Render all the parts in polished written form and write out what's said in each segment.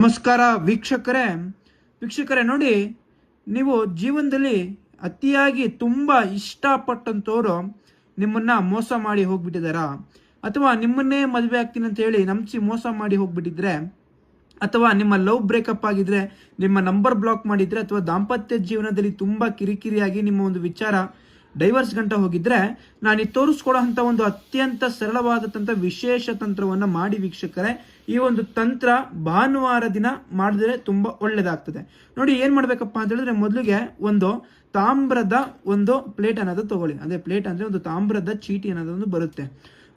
ನಮಸ್ಕಾರ ವೀಕ್ಷಕರೇ ನೋಡಿ, ನೀವು ಜೀವನದಲ್ಲಿ ಅತಿಯಾಗಿ ತುಂಬಾ ಇಷ್ಟಪಟ್ಟಂತವರು ನಿಮ್ಮನ್ನ ಮೋಸ ಮಾಡಿ ಹೋಗ್ಬಿಟ್ಟಿದಾರ, ಅಥವಾ ನಿಮ್ಮನ್ನೇ ಮದುವೆ ಆಗ್ತೀನಿ ಅಂತ ಹೇಳಿ ನಂಬಿಸಿ ಮೋಸ ಮಾಡಿ ಹೋಗ್ಬಿಟ್ಟಿದ್ರೆ, ಅಥವಾ ನಿಮ್ಮ ಲವ್ ಬ್ರೇಕಪ್ ಆಗಿದ್ರೆ, ನಿಮ್ಮ ನಂಬರ್ ಬ್ಲಾಕ್ ಮಾಡಿದ್ರೆ, ಅಥವಾ ದಾಂಪತ್ಯ ಜೀವನದಲ್ಲಿ ತುಂಬಾ ಕಿರಿಕಿರಿಯಾಗಿ ನಿಮ್ಮ ಒಂದು ವಿಚಾರ ಡೈವರ್ಸ್ ಗಂಟ ಹೋಗಿದ್ರೆ, ನಾನು ತೋರಿಸ್ಕೊಡೋ ಅಂತ ಒಂದು ಅತ್ಯಂತ ಸರಳವಾದಂತ ವಿಶೇಷ ತಂತ್ರವನ್ನ ಮಾಡಿ ವೀಕ್ಷಕರೇ. ಈ ಒಂದು ತಂತ್ರ ಭಾನುವಾರ ದಿನ ಮಾಡಿದ್ರೆ ತುಂಬಾ ಒಳ್ಳೇದಾಗ್ತದೆ. ನೋಡಿ, ಏನ್ ಮಾಡ್ಬೇಕಪ್ಪ ಅಂತ ಹೇಳಿದ್ರೆ, ಮೊದಲಿಗೆ ಒಂದು ತಾಮ್ರದ ಒಂದು ಪ್ಲೇಟ್ ಅನ್ನೋದು ತಗೊಳ್ಳಿ. ಅದೇ ಪ್ಲೇಟ್ ಅಂದ್ರೆ ಒಂದು ತಾಮ್ರದ ಚೀಟಿ ಅನ್ನೋದೊಂದು ಬರುತ್ತೆ,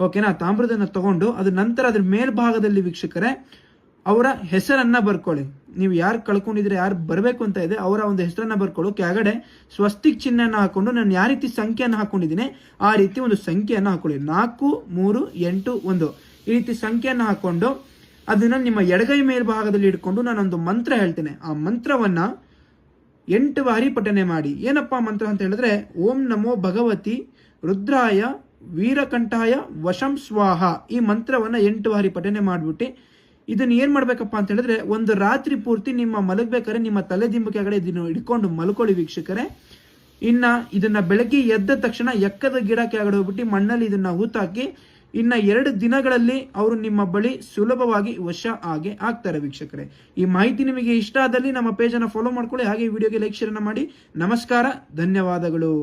ಓಕೆನಾ. ತಾಮ್ರದನ್ನ ತಗೊಂಡು ಅದ್ರ ನಂತರ ಅದ್ರ ಮೇಲ್ಭಾಗದಲ್ಲಿ ವೀಕ್ಷಕರೇ ಅವರ ಹೆಸರನ್ನ ಬರ್ಕೊಳ್ಳಿ. ನೀವು ಯಾರು ಕಳ್ಕೊಂಡಿದ್ರೆ, ಯಾರು ಬರಬೇಕು ಅಂತ ಇದೆ ಅವರ ಒಂದು ಹೆಸರನ್ನ ಬರ್ಕೊಳ್ಳು. ಕೆಳಗಡೆ ಸ್ವಸ್ತಿಕ್ ಚಿಹ್ನೆಯನ್ನ ಹಾಕೊಂಡು ನಾನು ಯಾವ ರೀತಿ ಸಂಖ್ಯೆಯನ್ನು ಹಾಕೊಂಡಿದ್ದೀನಿ ಆ ರೀತಿ ಒಂದು ಸಂಖ್ಯೆಯನ್ನು ಹಾಕೊಳ್ಳಿ. 4, 3, 8, 1 ಈ ರೀತಿ ಸಂಖ್ಯೆಯನ್ನು ಹಾಕೊಂಡು ಅದನ್ನ ನಿಮ್ಮ ಎಡಗೈ ಮೇಲ್ಭಾಗದಲ್ಲಿ ಇಟ್ಕೊಂಡು ನಾನೊಂದು ಮಂತ್ರ ಹೇಳ್ತೇನೆ. ಆ ಮಂತ್ರವನ್ನ 8 ಬಾರಿ ಪಠನೆ ಮಾಡಿ. ಏನಪ್ಪಾ ಮಂತ್ರ ಅಂತ ಹೇಳಿದ್ರೆ, ಓಂ ನಮೋ ಭಗವತಿ ರುದ್ರಾಯ ವೀರಕಂಠಾಯ ವಶಂ ಸ್ವಾಹ. ಈ ಮಂತ್ರವನ್ನ 8 ಬಾರಿ ಪಠನೆ ಮಾಡ್ಬಿಟ್ಟು ಇದನ್ನ ಏನ್ ಮಾಡ್ಬೇಕಪ್ಪ ಅಂತ ಹೇಳಿದ್ರೆ, ಒಂದು ರಾತ್ರಿ ಪೂರ್ತಿ ನಿಮ್ಮ ಮಲಗಬೇಕಾದ್ರೆ ನಿಮ್ಮ ತಲೆ ದಿಂಬು ಕೆಳಗಡೆ ಇದನ್ನು ಇಟ್ಕೊಂಡು ಮಲ್ಕೊಳ್ಳಿ ವೀಕ್ಷಕರೇ. ಇನ್ನ ಇದನ್ನ ಬೆಳಗ್ಗೆ ಎದ್ದ ತಕ್ಷಣ ಎಕ್ಕದ ಗಿಡ ಕೆಳಗಡೆ ಹೋಗ್ಬಿಟ್ಟು ಮಣ್ಣಲ್ಲಿ ಇದನ್ನ ಹೂತಾಕಿ ಇನ್ನ 2 ದಿನಗಳಲ್ಲಿ ಅವರು ನಿಮ್ಮ ಬಳಿ ಸುಲಭವಾಗಿ ವಶ ಆಗಿ ಆಗ್ತಾರೆ ವೀಕ್ಷಕರೇ. ಈ ಮಾಹಿತಿ ನಿಮಗೆ ಇಷ್ಟ ಆದಲ್ಲಿ ನಮ್ಮ ಪೇಜ್ ಅನ್ನು ಫಾಲೋ ಮಾಡ್ಕೊಳ್ಳಿ. ಹಾಗೆ ವಿಡಿಯೋಗೆ ಲೈಕ್ ಶೇರ್ ಮಾಡಿ. ನಮಸ್ಕಾರ, ಧನ್ಯವಾದಗಳು.